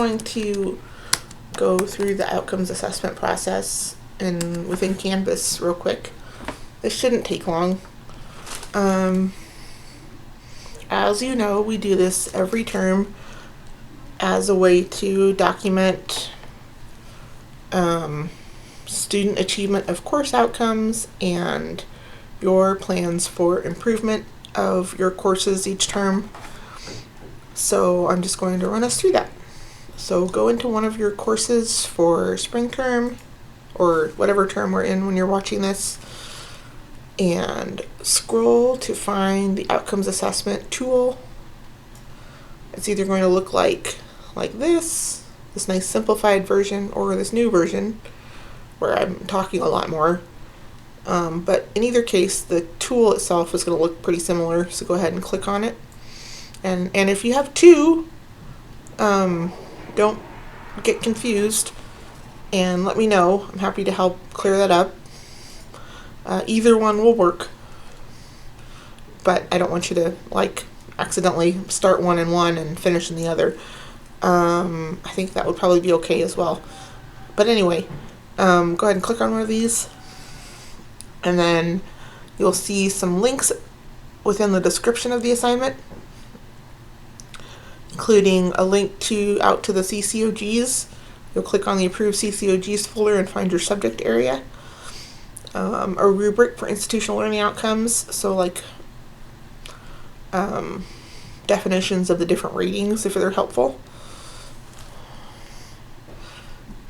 Going to go through the outcomes assessment process within Canvas real quick. This shouldn't take long. As you know, we do this every term as a way to document student achievement of course outcomes and your plans for improvement of your courses each term. So I'm just going to run us through that. So go into one of your courses for spring term or whatever term we're in when you're watching this, and scroll to find the outcomes assessment tool. It's either going to look like this nice simplified version, or this new version where I'm talking a lot more. But in either case, the tool itself is going to look pretty similar. So go ahead and click on it. And if you have two, don't get confused and let me know. I'm happy to help clear that up. Either one will work, but I don't want you to accidentally start one in one and finish in the other. I think that would probably be okay as well. But anyway, go ahead and click on one of these, and then you'll see some links within the description of the assignment, including a link out to the CCOGs. You'll click on the approved CCOGs folder and find your subject area. A rubric for institutional learning outcomes, so definitions of the different ratings if they're helpful.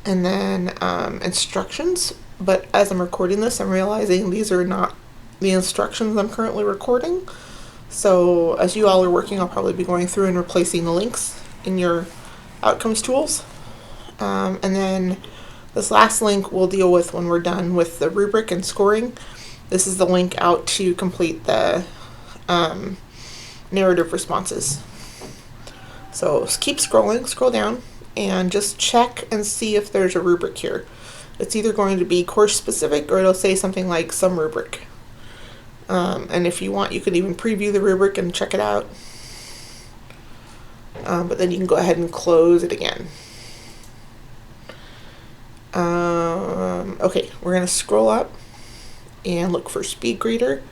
And then instructions, but as I'm recording this, I'm realizing these are not the instructions I'm currently recording. So as you all are working, I'll probably be going through and replacing the links in your outcomes tools. And then this last link we'll deal with when we're done with the rubric and scoring. This is the link out to complete the narrative responses. So keep scrolling, scroll down, and just check and see if there's a rubric here. It's either going to be course specific, or it'll say something like some rubric. And if you want, you can even preview the rubric and check it out. But then you can go ahead and close it again. Okay, we're going to scroll up and look for SpeedGrader.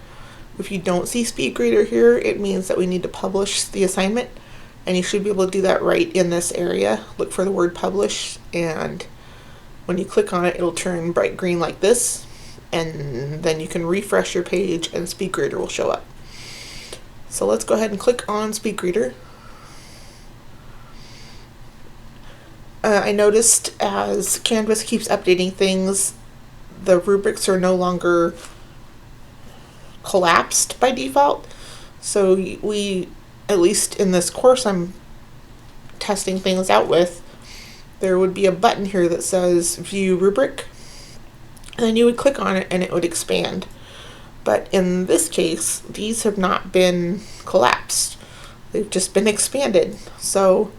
If you don't see SpeedGrader here, it means that we need to publish the assignment, and you should be able to do that right in this area. Look for the word publish, and when you click on it, it'll turn bright green like this, and then you can refresh your page and SpeedGrader will show up. So let's go ahead and click on SpeedGrader. I noticed as Canvas keeps updating things, the rubrics are no longer collapsed by default. So we, at least in this course I'm testing things out with, there would be a button here that says View Rubric, and then you would click on it and it would expand. But in this case, these have not been collapsed. They've just been expanded. So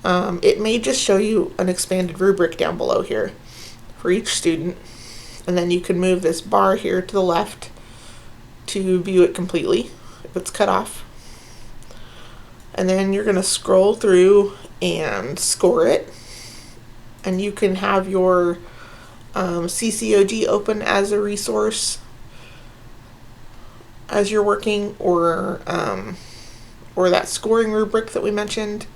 it may just show you an expanded rubric down below here for each student, and then you can move this bar here to the left to view it completely if it's cut off. And then you're going to scroll through and score it, and you can have your CCOG open as a resource as you're working, or that scoring rubric that we mentioned,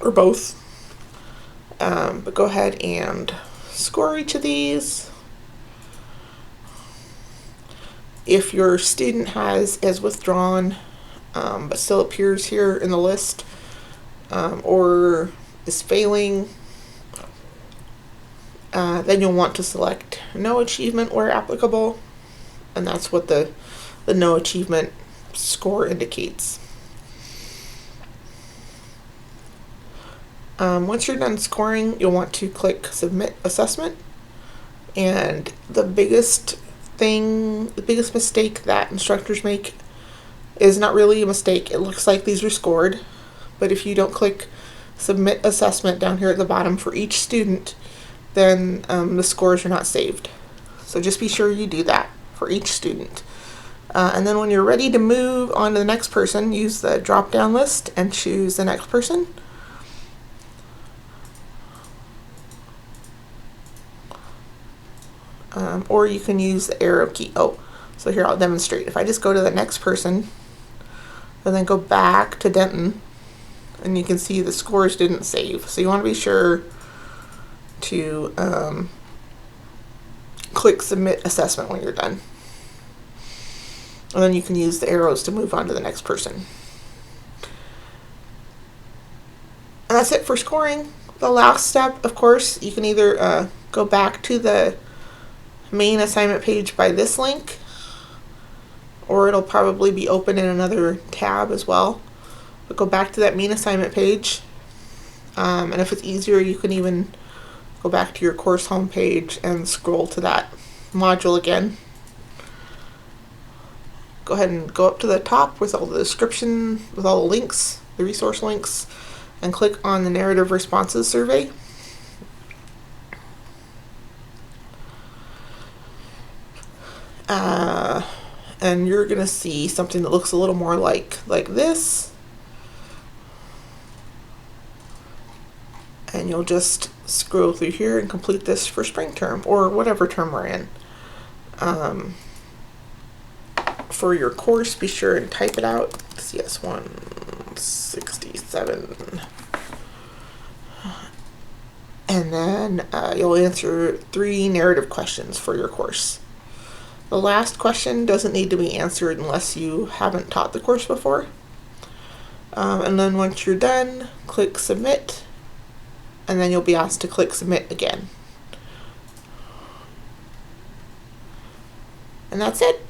or both. But go ahead and score each of these. If your student has withdrawn but still appears here in the list, or is failing, then you'll want to select no achievement where applicable, and that's what the no achievement score indicates. Once you're done scoring, you'll want to click Submit Assessment, and the biggest mistake that instructors make is not really a mistake. It looks like these are scored, but if you don't click Submit Assessment down here at the bottom for each student, then the scores are not saved. So just be sure you do that for each student. And then when you're ready to move on to the next person, use the drop down list and choose the next person. Or you can use the arrow key. Oh, so here I'll demonstrate. If I just go to the next person and then go back to Denton, and you can see the scores didn't save. So you want to be sure to click submit assessment when you're done. And then you can use the arrows to move on to the next person. And that's it for scoring. The last step, of course, you can either go back to the main assignment page by this link, or it'll probably be open in another tab as well. But go back to that main assignment page, and if it's easier, you can even go back to your course homepage and scroll to that module again. Go ahead and go up to the top with all the description, with all the links, the resource links, and click on the narrative responses survey. And you're going to see something that looks a little more like this. And you'll just scroll through here and complete this for spring term, or whatever term we're in. For your course, be sure and type it out, CS 167. And then you'll answer 3 narrative questions for your course. The last question doesn't need to be answered unless you haven't taught the course before. And then once you're done, click submit, and then you'll be asked to click submit again. And that's it.